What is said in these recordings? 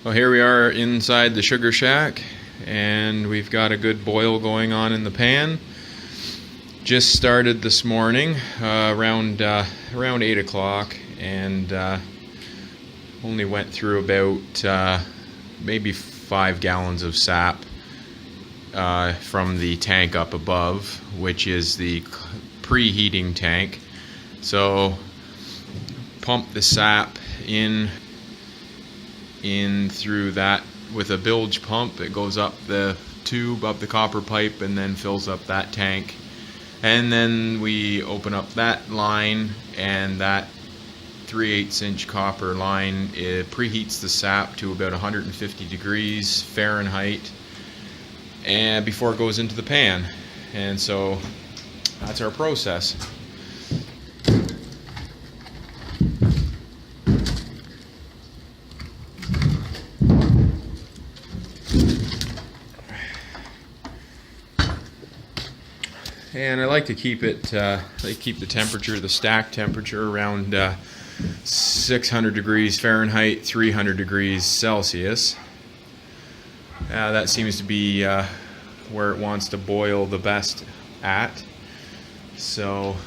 Well, here we are inside the sugar shack, and we've got a good boil going on in the pan. Just started this morning around 8 o'clock, and only went through about maybe 5 gallons of sap from the tank up above, which is the preheating tank. So pump the sap in through that with a bilge pump. It goes up the tube, up the copper pipe, and then fills up that tank. And then we open up that line, and that 3/8 inch copper line, it preheats the sap to about 150 degrees Fahrenheit and before it goes into the pan. And so that's our process. And I like to keep it, keep the temperature, the stack temperature, around 600 degrees Fahrenheit, 300 degrees Celsius. That seems to be where it wants to boil the best at. So,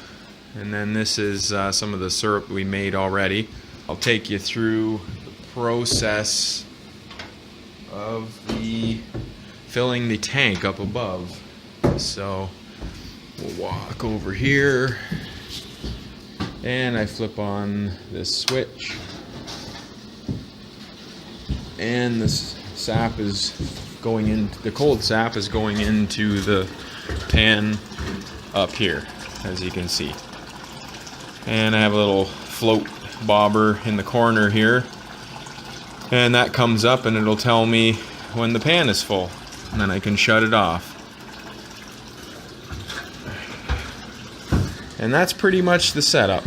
and then this is some of the syrup we made already. I'll take you through the process of filling the tank up above. So we'll walk over here, and I flip on this switch, and this sap is going in. The cold sap is going into the pan up here, as you can see. And I have a little float bobber in the corner here, and that comes up and it'll tell me when the pan is full, and then I can shut it off. And that's pretty much the setup.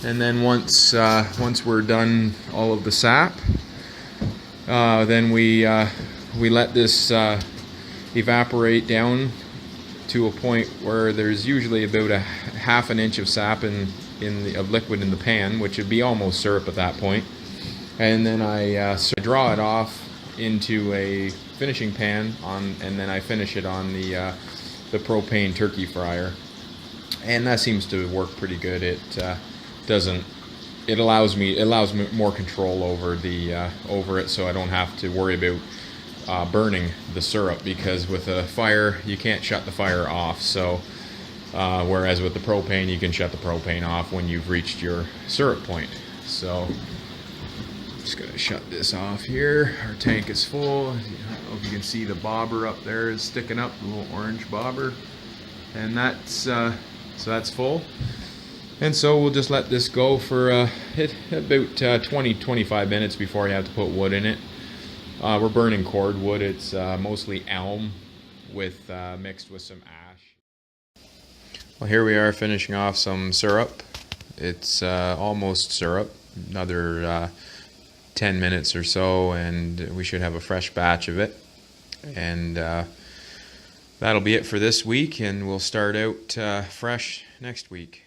And then once we're done all of the sap, then we let this evaporate down to a point where there's usually about a half an inch of sap of liquid in the pan, which would be almost syrup at that point. And then I draw it off into a finishing pan and then I finish it on the propane turkey fryer. And that seems to work pretty good. It allows me more control over it, so I don't have to worry about burning the syrup, because with a fire you can't shut the fire off. So whereas with the propane you can shut the propane off when you've reached your syrup point. So I'm just gonna shut this off here. Our tank is full. I don't know if you can see the bobber up there is sticking up, the little orange bobber, and that's so that's full. And so we'll just let this go for about 20-25 minutes before you have to put wood in it. We're burning cord wood. It's mostly elm with mixed with some ash. Well, here we are finishing off some syrup. It's almost syrup. Another 10 minutes or so, and we should have a fresh batch of it. And that'll be it for this week, and we'll start out fresh next week.